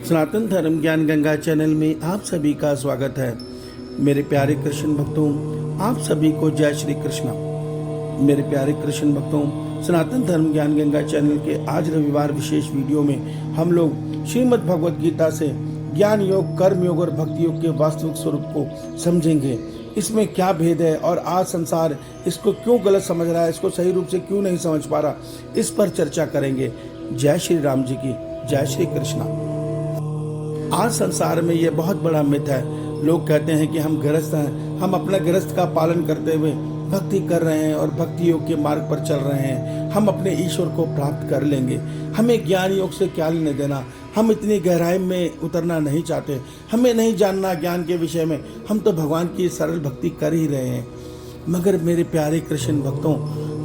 सनातन धर्म ज्ञान गंगा चैनल में आप सभी का स्वागत है। मेरे प्यारे कृष्ण भक्तों, आप सभी को जय श्री कृष्णा। मेरे प्यारे कृष्ण भक्तों, सनातन धर्म ज्ञान गंगा चैनल के आज रविवार विशेष वीडियो में हम लोग श्रीमद् भगवद गीता से ज्ञान योग, कर्म योग और भक्ति योग के वास्तविक स्वरूप को समझेंगे। इसमें क्या भेद है और आज संसार इसको क्यों गलत समझ रहा है, इसको सही रूप से क्यों नहीं समझ पा रहा, इस पर चर्चा करेंगे। जय श्री राम जी की जय श्री कृष्णा। आज संसार में ये बहुत बड़ा मिथ है। लोग कहते हैं कि हम गृहस्थ हैं, हम अपना गृहस्थ का पालन करते हुए भक्ति कर रहे हैं और भक्ति योग के मार्ग पर चल रहे हैं, हम अपने ईश्वर को प्राप्त कर लेंगे। हमें ज्ञान योग से क्या लेने देना, हम इतनी गहराई में उतरना नहीं चाहते, हमें नहीं जानना ज्ञान के विषय में, हम तो भगवान की सरल भक्ति कर ही रहे हैं। मगर मेरे प्यारे कृष्ण भक्तों,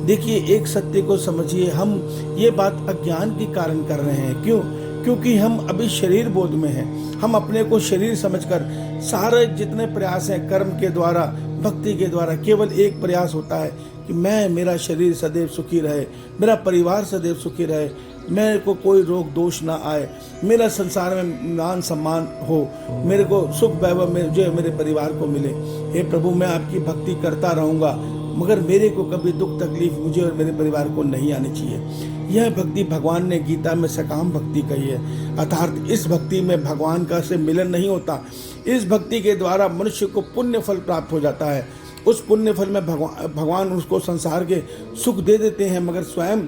देखिए एक सत्य को समझिए, हम ये बात अज्ञान के कारण कर रहे हैं। क्योंकि हम अभी शरीर बोध में हैं। हम अपने को शरीर समझकर सारे जितने प्रयास हैं कर्म के द्वारा, भक्ति के द्वारा, केवल एक प्रयास होता है कि मेरा शरीर सदैव सुखी रहे, मेरा परिवार सदैव सुखी रहे, मेरे को कोई रोग दोष ना आए, मेरा संसार में मान सम्मान हो, मेरे को सुख वैभव मुझे मेरे परिवार को मिले। हे प्रभु, मैं आपकी भक्ति करता रहूँगा, मगर मेरे को कभी दुख तकलीफ मुझे और मेरे परिवार को नहीं आनी चाहिए। यह भक्ति भगवान ने गीता में सकाम भक्ति कही है। अर्थात इस भक्ति में भगवान का से मिलन नहीं होता। इस भक्ति के द्वारा मनुष्य को पुण्य फल प्राप्त हो जाता है। उस पुण्य फल में भगवान उसको संसार के सुख दे देते हैं, मगर स्वयं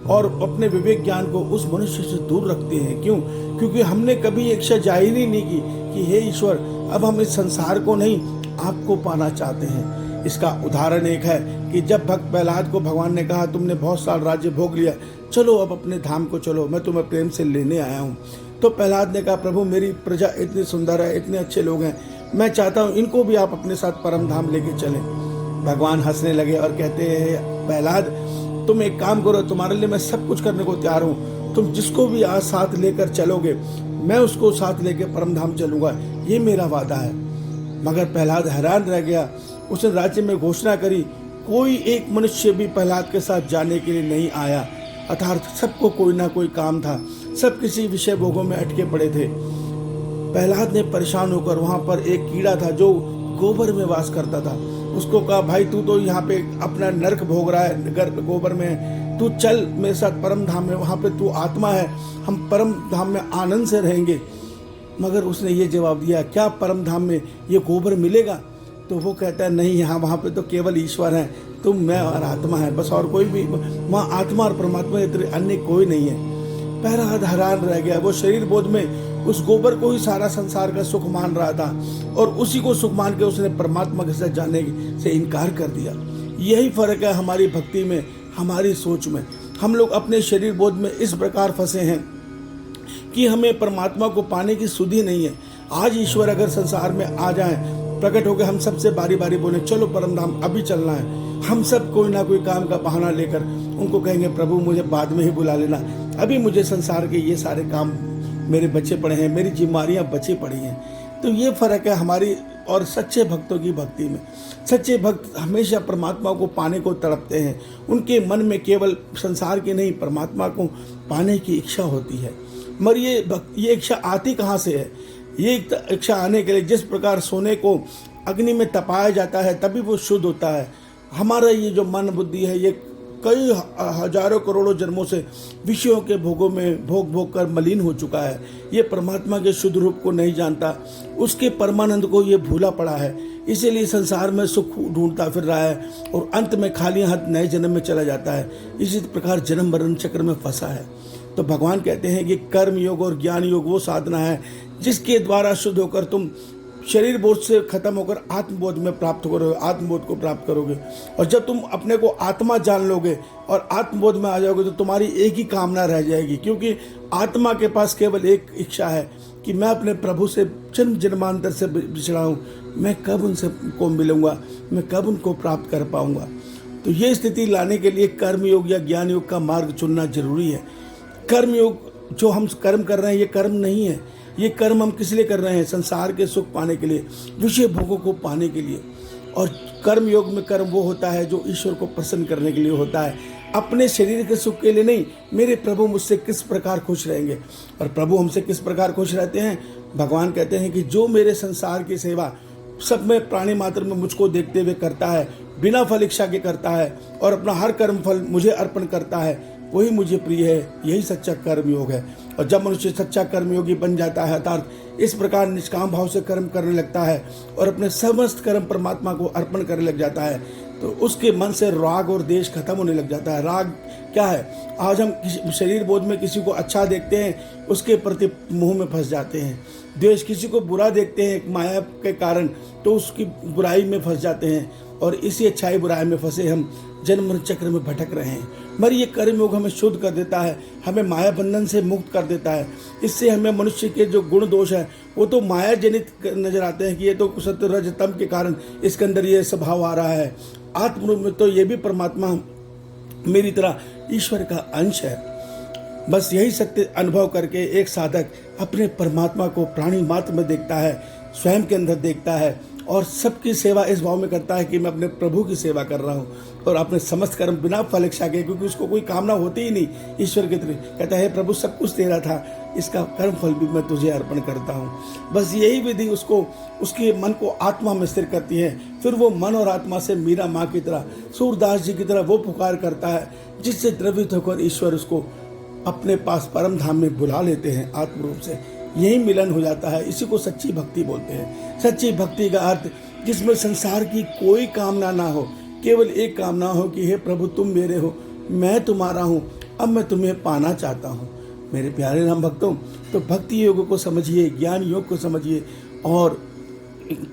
और अपने विवेक ज्ञान को उस मनुष्य से दूर रखते हैं। क्योंकि हमने कभी इच्छा जाहिर ही नहीं की कि हे ईश्वर, अब हम इस संसार को नहीं, आपको पाना चाहते हैं। इसका उदाहरण एक है कि जब भक्त प्रहलाद को भगवान ने कहा, तुमने बहुत साल राज्य भोग लिया, चलो अब अपने धाम को चलो, मैं तुम्हें प्रेम से लेने आया हूँ। तो प्रहलाद ने कहा, प्रभु मेरी प्रजा इतनी सुंदर है, इतने अच्छे लोग हैं, मैं चाहता हूँ इनको भी आप अपने साथ परम धाम लेके चलें। भगवान हंसने लगे और कहते हैं, प्रहलाद तुम एक काम करो, तुम्हारे लिए मैं सब कुछ करने को तैयार हूँ, तुम जिसको भी आज साथ लेकर चलोगे मैं उसको साथ लेके परम धाम चलूंगा, ये मेरा वादा है। मगर प्रहलाद हैरान रह गया। उसने राज्य में घोषणा करी, कोई एक मनुष्य भी प्रहलाद के साथ जाने के लिए नहीं आया। अर्थात सबको कोई ना कोई काम था, सब किसी विषय भोगों में अटके पड़े थे। प्रहलाद ने परेशान होकर, वहां पर एक कीड़ा था जो गोबर में वास करता था, उसको कहा, भाई तू तो यहाँ पे अपना नरक भोग रहा है, गोबर में, तू चल मेरे साथ परम धाम में, वहां पे तू आत्मा है, हम परम धाम में आनंद से रहेंगे। मगर उसने ये जवाब दिया, क्या परम धाम में ये गोबर मिलेगा? तो वो कहता है, नहीं, यहाँ वहाँ पे तो केवल ईश्वर है, तुम, मैं और आत्मा है, बस, और कोई भी वहाँ आत्मा और परमात्मा के अन्य कोई नहीं है। प्रहलाद हैरान रह गया। वो शरीर बोध में उस गोबर को ही सारा संसार का सुख मान रहा था और उसी को सुख मान के उसने परमात्मा के साथ जाने से इनकार कर दिया। यही फर्क है हमारी भक्ति में, हमारी सोच में। हम लोग अपने शरीर बोध में इस प्रकार फंसे हैं कि हमें परमात्मा को पाने की सुधि नहीं है। आज ईश्वर अगर संसार में आ जाए, प्रकट होकर हम सबसे बारी बारी बोले, चलो परम धाम अभी चलना है, हम सब कोई ना कोई काम का बहाना लेकर उनको कहेंगे, प्रभु मुझे बाद में ही बुला लेना, अभी मुझे संसार के ये सारे काम मेरे बच्चे पड़े हैं, मेरी जिम्मेदारियां बची पड़ी हैं। तो ये फर्क है हमारी और सच्चे भक्तों की भक्ति में। सच्चे भक्त हमेशा परमात्मा को पाने को तड़पते हैं। उनके मन में केवल संसार की नहीं, परमात्मा को पाने की इच्छा होती है। मगर ये इच्छा आती कहाँ से है? ये इच्छा आने के लिए जिस प्रकार सोने को अग्नि में तपाया जाता है तभी वो शुद्ध होता है। हमारा ये जो मन बुद्धि है, ये कई हजारों करोड़ों जन्मों से विषयों के भोगों में भोग कर मलिन हो चुका है। ये परमात्मा के शुद्ध रूप को नहीं जानता, उसके परमानंद को ये भूला पड़ा है। इसीलिए संसार में सुख ढूंढता फिर रहा है और अंत में खाली हाथ नए जन्म में चला जाता है। इसी प्रकार जन्म मरण चक्र में फंसा है। तो भगवान कहते हैं कि कर्म योग और ज्ञान योग वो साधना है जिसके द्वारा शुद्ध होकर तुम शरीर बोध से खत्म होकर आत्मबोध में प्राप्त करोगे, आत्मबोध को प्राप्त करोगे। और जब तुम अपने को आत्मा जान लोगे और आत्मबोध में आ जाओगे तो तुम्हारी एक ही कामना रह जाएगी, क्योंकि आत्मा के पास केवल एक इच्छा है कि मैं अपने प्रभु से जन्म जन्मांतर से बिछड़ा हूँ, मैं कब उनसे को मिलूंगा, मैं कब उनको प्राप्त कर पाऊंगा। तो ये स्थिति लाने के लिए कर्म योग या ज्ञान योग का मार्ग चुनना जरूरी है। कर्म योग जो हम कर्म कर रहे हैं ये कर्म नहीं है। ये कर्म हम किस लिए कर रहे हैं? संसार के सुख पाने के लिए, विषय भोगों को पाने के लिए। और कर्म योग में कर्म वो होता है जो ईश्वर को प्रसन्न करने के लिए होता है। अपने शरीर के सुख के लिए नहीं, मेरे प्रभु मुझसे किस प्रकार खुश रहेंगे। और प्रभु हमसे किस प्रकार खुश रहते हैं? भगवान कहते हैं कि जो मेरे संसार की सेवा सब में प्राणी मात्र में मुझको देखते हुए करता है, बिना फल इच्छा के करता है और अपना हर कर्म फल मुझे अर्पण करता है, वही मुझे प्रिय है। यही सच्चा कर्मयोग है। और जब मनुष्य सच्चा कर्मयोगी बन जाता है, अर्थात इस प्रकार निष्काम भाव से कर्म करने लगता है और अपने समस्त कर्म परमात्मा को अर्पण करने लग जाता है, तो उसके मन से राग और द्वेष खत्म होने लग जाता है। राग क्या है? आज हम शरीर बोध में किसी को अच्छा देखते हैं, उसके प्रति मोह में फंस जाते हैं। द्वेष, किसी को बुरा देखते हैं माया के कारण, तो उसकी बुराई में फंस जाते हैं। और इसी अच्छाई बुराई में फंसे हम जन्म मरण चक्र में भटक रहे हैं। मगर ये कर्मयोग हमें शुद्ध कर देता है, हमें माया बंधन से मुक्त कर देता है। इससे हमें मनुष्य के जो गुण दोष है वो तो माया जनित नजर आते हैं कि ये तो सत्व रज तम के कारण इसके अंदर ये स्वभाव आ रहा है। आत्म रूप में तो ये भी परमात्मा मेरी तरह ईश्वर का अंश है। बस यही सत्य अनुभव करके एक साधक अपने परमात्मा को प्राणी मात्र में देखता है, स्वयं के अंदर देखता है और सबकी सेवा इस भाव में करता है कि मैं अपने प्रभु की सेवा कर रहा हूँ और अपने समस्त कर्म बिना फल इच्छा के, क्योंकि उसको कोई कामना होती ही नहीं ईश्वर की तरफ। कहता है प्रभु सब कुछ तेरा था, इसका कर्म फल भी मैं तुझे अर्पण करता हूँ। बस यही विधि उसको उसके मन को आत्मा में स्थिर करती है। फिर वो मन और आत्मा से मीरा माँ की तरह, सूरदास जी की तरह वो पुकार करता है, जिससे द्रवित होकर ईश्वर उसको अपने पास परम धाम में बुला लेते हैं आत्म रूप से। यही मिलन हो जाता है। इसी को सच्ची भक्ति बोलते हैं। सच्ची भक्ति का अर्थ जिसमें संसार की कोई कामना ना हो, केवल एक कामना हो कि हे प्रभु तुम मेरे हो, मैं तुम्हारा हूँ, अब मैं तुम्हें पाना चाहता हूँ। मेरे प्यारे राम भक्तों, तो भक्ति योग को समझिए, ज्ञान योग को समझिए और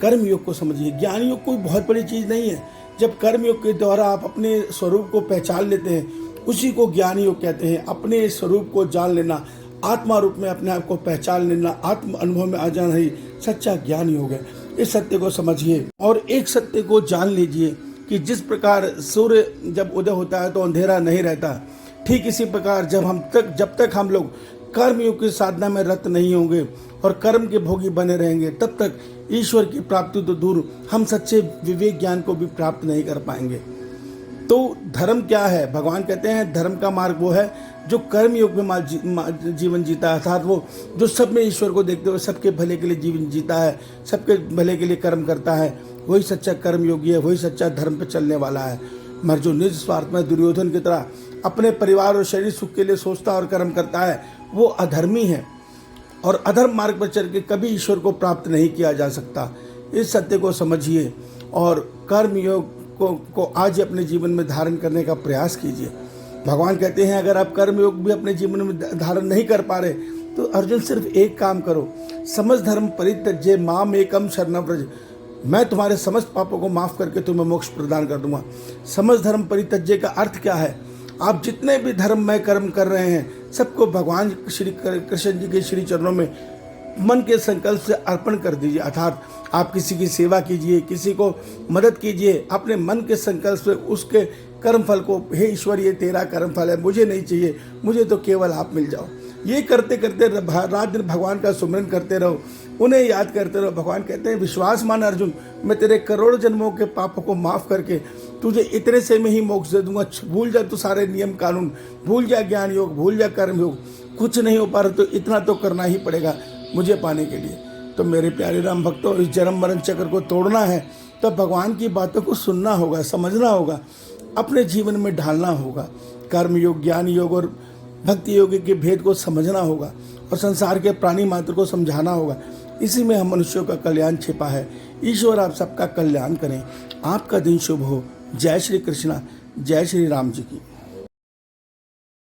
कर्म योग को समझिए। ज्ञान योग कोई बहुत बड़ी चीज़ नहीं है। जब कर्म योग के द्वारा आप अपने स्वरूप को पहचान लेते हैं, उसी को ज्ञान योग कहते हैं। अपने स्वरूप को जान लेना, आत्मा रूप में अपने आप को पहचान लेना, आत्म अनुभव में आ जाना ही सच्चा ज्ञान योग है। इस सत्य को समझिए और एक सत्य को जान लीजिए कि जिस प्रकार सूर्य जब उदय होता है तो अंधेरा नहीं रहता, ठीक इसी प्रकार जब तक हम लोग कर्मयोग की साधना में रत नहीं होंगे और कर्म के भोगी बने रहेंगे, तब तक ईश्वर की प्राप्ति तो दूर, हम सच्चे विवेक ज्ञान को भी प्राप्त नहीं कर पाएंगे। तो धर्म क्या है? भगवान कहते हैं धर्म का मार्ग वो है जो कर्म योग में जीवन जीता है, अर्थात वो जो सब में ईश्वर को देखते हुए सबके भले के लिए जीवन जीता है, सबके भले के लिए कर्म करता है, वही सच्चा कर्म योगी है, वही सच्चा धर्म पे चलने वाला है। मगर जो निज स्वार्थ में दुर्योधन की तरह अपने परिवार और शरीर सुख के लिए सोचता और कर्म करता है, वो अधर्मी है और अधर्म मार्ग पर चल के कभी ईश्वर को प्राप्त नहीं किया जा सकता। इस सत्य को समझिए और कर्म योग को आज अपने जीवन में धारण करने का प्रयास कीजिए। भगवान कहते हैं अगर आप कर्म योग भी अपने जीवन में धारण नहीं कर पा रहे तो अर्जुन सिर्फ एक काम करो, समस्त धर्म परित्यज्य माम एकम शरणं व्रज, मैं तुम्हारे समस्त पापों को माफ करके तुम्हें मोक्ष प्रदान कर दूंगा। समस्त धर्म परित्यज्य का अर्थ क्या है? आप जितने भी धर्ममय कर्म कर रहे हैं सबको भगवान श्री कृष्ण जी के श्री चरणों में मन के संकल्प से अर्पण कर दीजिए। अर्थात आप किसी की सेवा कीजिए, किसी को मदद कीजिए, अपने मन के संकल्प से उसके कर्म फल को, हे ईश्वर ये तेरा कर्म फल है, मुझे नहीं चाहिए, मुझे तो केवल आप मिल जाओ। ये करते करते रात दिन भगवान का सुमिरन करते रहो, उन्हें याद करते रहो। भगवान कहते हैं विश्वास मान अर्जुन, मैं तेरे करोड़ों जन्मों के पापों को माफ करके तुझे इतने से में ही मोक्ष दे दूंगा। भूल जा तू सारे नियम कानून, भूल जा ज्ञान योग, भूल जा कर्म योग, कुछ नहीं हो पा रहा तो इतना तो करना ही पड़ेगा मुझे पाने के लिए। तो मेरे प्यारे राम भक्तों, इस जन्म मरण चक्र को तोड़ना है तो भगवान की बातों को सुनना होगा, समझना होगा, अपने जीवन में ढालना होगा। कर्म योग, ज्ञान योग और भक्ति योग के भेद को समझना होगा और संसार के प्राणी मात्र को समझाना होगा। इसी में हम मनुष्यों का कल्याण छिपा है। ईश्वर आप सबका कल्याण करें। आपका दिन शुभ हो। जय श्री कृष्णा, जय श्री राम जी की।